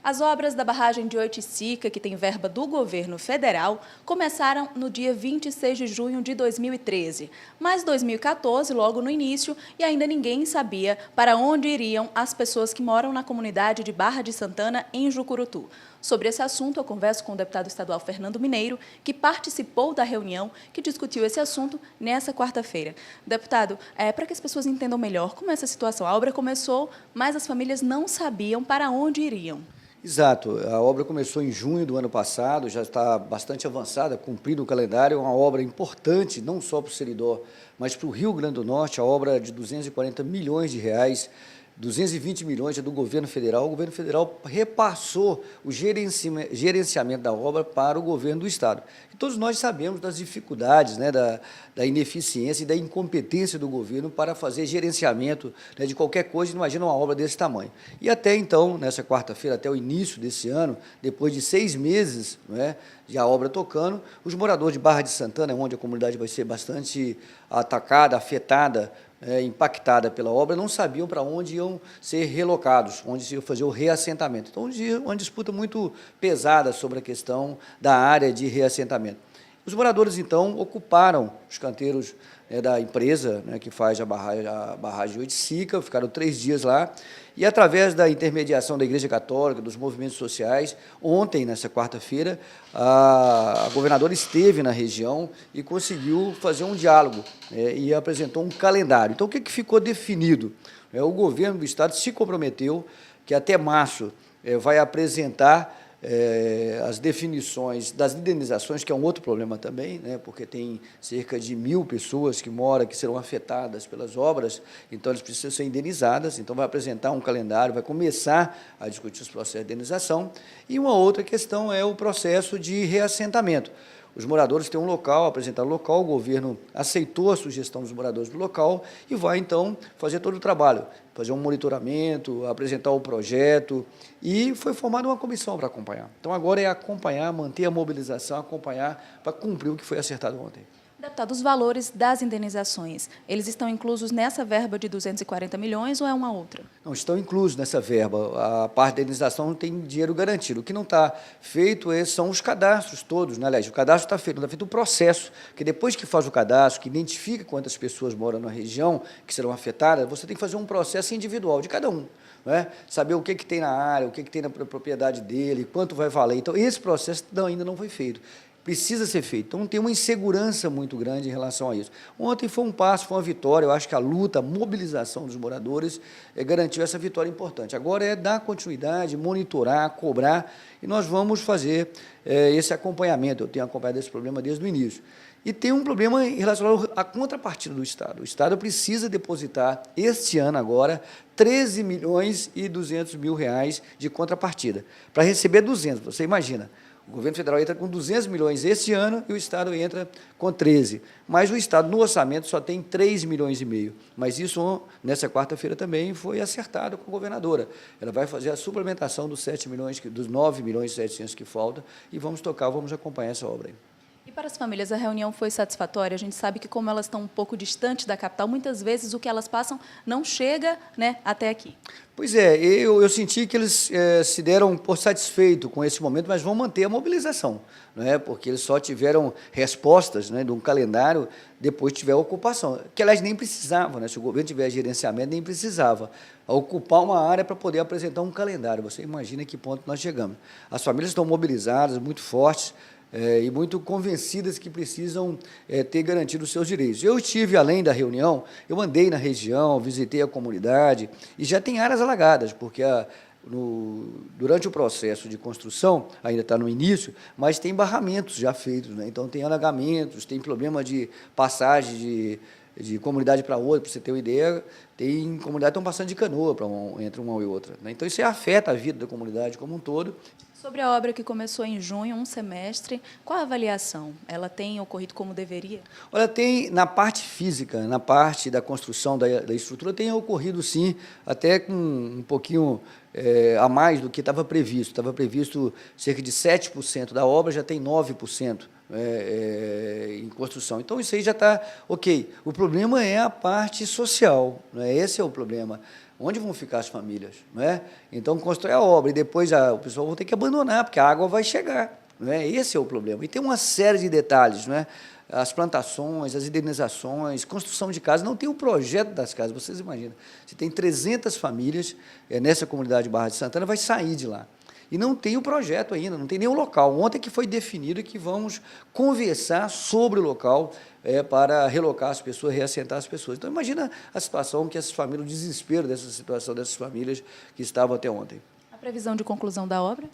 As obras da barragem de Oiticica, que tem verba do governo federal, começaram no dia 26 de junho de 2013. Mas 2014, logo no início, e ainda ninguém sabia para onde iriam as pessoas que moram na comunidade de Barra de Santana, em Jucurutu. Sobre esse assunto, eu converso com o deputado estadual Fernando Mineiro, que participou da reunião que discutiu esse assunto nessa quarta-feira. Deputado, para que as pessoas entendam melhor como é essa situação, a obra começou, mas as famílias não sabiam para onde iriam. Exato, a obra começou em junho do ano passado, já está bastante avançada, cumprindo o calendário, é uma obra importante, não só para o Seridó, mas para o Rio Grande do Norte, a obra de 240 milhões de reais, 220 milhões é do governo federal. O governo federal repassou o gerenciamento da obra para o governo do Estado. E todos nós sabemos das dificuldades, né, da ineficiência e da incompetência do governo para fazer gerenciamento, né, de qualquer coisa. Imagina uma obra desse tamanho. E até então, nessa quarta-feira, até o início desse ano, depois de 6 meses, né, de a obra tocando, os moradores de Barra de Santana, onde a comunidade vai ser bastante atacada, afetada, impactada pela obra, não sabiam para onde iam ser relocados, onde se ia fazer o reassentamento. Então, uma disputa muito pesada sobre a questão da área de reassentamento. Os moradores, então, ocuparam os canteiros da empresa, né, que faz a barragem Oiticica, ficaram 3 dias lá, e, através da intermediação da Igreja Católica, dos movimentos sociais, ontem, nessa quarta-feira, a governadora esteve na região e conseguiu fazer um diálogo, e apresentou um calendário. Então, o que ficou definido? O governo do Estado se comprometeu que, até março, vai apresentar as definições das indenizações, que é um outro problema também, né, porque tem cerca de 1.000 pessoas que moram, que serão afetadas pelas obras, então eles precisam ser indenizadas. Então vai apresentar um calendário, vai começar a discutir os processos de indenização. E uma outra questão é o processo de reassentamento. Os moradores têm um local, apresentaram o local, o governo aceitou a sugestão dos moradores do local e vai, então, fazer todo o trabalho, fazer um monitoramento, apresentar o projeto, e foi formada uma comissão para acompanhar. Então, agora é acompanhar, manter a mobilização, acompanhar para cumprir o que foi acertado ontem. Deputado, os valores das indenizações, eles estão inclusos nessa verba de 240 milhões ou é uma outra? Não, estão inclusos nessa verba. A parte da indenização não tem dinheiro garantido. O que não está feito são os cadastros todos, né? Aliás, o cadastro está feito, não está feito o processo, que depois que faz o cadastro, que identifica quantas pessoas moram na região que serão afetadas, você tem que fazer um processo individual de cada um. Né? Saber o que tem na área, o que tem na propriedade dele, quanto vai valer. Então, esse processo ainda não foi feito. Precisa ser feito. Então, tem uma insegurança muito grande em relação a isso. Ontem foi um passo, foi uma vitória. Eu acho que a luta, a mobilização dos moradores garantiu essa vitória importante. Agora é dar continuidade, monitorar, cobrar, e nós vamos fazer esse acompanhamento. Eu tenho acompanhado esse problema desde o início. E tem um problema em relação à contrapartida do Estado. O Estado precisa depositar, este ano agora, 13 milhões e 200 mil reais de contrapartida. Para receber 200, você imagina. O governo federal entra com 200 milhões este ano e o Estado entra com 13. Mas o Estado, no orçamento, só tem 3 milhões e meio. Mas isso, nessa quarta-feira, também foi acertado com a governadora. Ela vai fazer a suplementação dos 7 milhões, dos 9 milhões e 700 que faltam, e vamos tocar, vamos acompanhar essa obra aí. E para as famílias, a reunião foi satisfatória? A gente sabe que, como elas estão um pouco distantes da capital, muitas vezes o que elas passam não chega, né, até aqui. Pois é, eu senti que eles se deram por satisfeitos com esse momento, mas vão manter a mobilização, né, porque eles só tiveram respostas, né, de um calendário, depois tiver a ocupação, que, aliás, nem precisava, né, se o governo tiver gerenciamento, nem precisava ocupar uma área para poder apresentar um calendário. Você imagina que ponto nós chegamos. As famílias estão mobilizadas, muito fortes, e muito convencidas que precisam ter garantido os seus direitos. Eu estive, além da reunião, eu andei na região, visitei a comunidade, e já tem áreas alagadas, porque durante o processo de construção, ainda está no início, mas tem barramentos já feitos, né? Então tem alagamentos, tem problema de passagem de comunidade para outra. Para você ter uma ideia, tem comunidades que estão passando de canoa entre uma e outra, né? Então isso afeta a vida da comunidade como um todo. Sobre a obra que começou em junho, um semestre, qual a avaliação? Ela tem ocorrido como deveria? Olha, tem, na parte física, na parte da construção da estrutura, tem ocorrido, sim, até com um pouquinho a mais do que estava previsto. Estava previsto cerca de 7% da obra, já tem 9%. Em construção. Então, isso aí já está ok. O problema é a parte social, né? Esse é o problema. Onde vão ficar as famílias? Não é? Então, constrói a obra e depois o pessoal vai ter que abandonar, porque a água vai chegar. Não é? Esse é o problema. E tem uma série de detalhes, não é? As plantações, as indenizações, construção de casas, não tem o projeto das casas, vocês imaginam. Se tem 300 famílias nessa comunidade de Barra de Santana, vai sair de lá. E não tem o projeto ainda, não tem nem o local. Ontem que foi definido que vamos conversar sobre o local para relocar as pessoas, reassentar as pessoas. Então, imagina a situação que essas famílias, o desespero dessa situação dessas famílias que estavam até ontem. A previsão de conclusão da obra?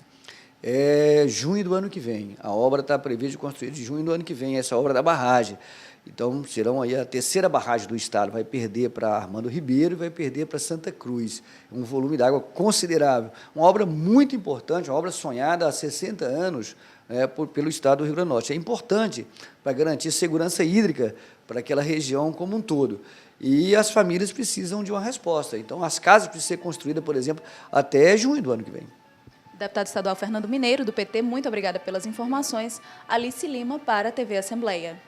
Junho do ano que vem. A obra está prevista de construir de junho do ano que vem, essa obra da barragem. Então, serão aí a terceira barragem do estado, vai perder para Armando Ribeiro e vai perder para Santa Cruz. Um volume de água considerável. Uma obra muito importante, uma obra sonhada há 60 anos pelo estado do Rio Grande do Norte. É importante para garantir segurança hídrica para aquela região como um todo. E as famílias precisam de uma resposta. Então, as casas precisam ser construídas, por exemplo, até junho do ano que vem. Deputado estadual Fernando Mineiro, do PT, muito obrigada pelas informações. Alice Lima, para a TV Assembleia.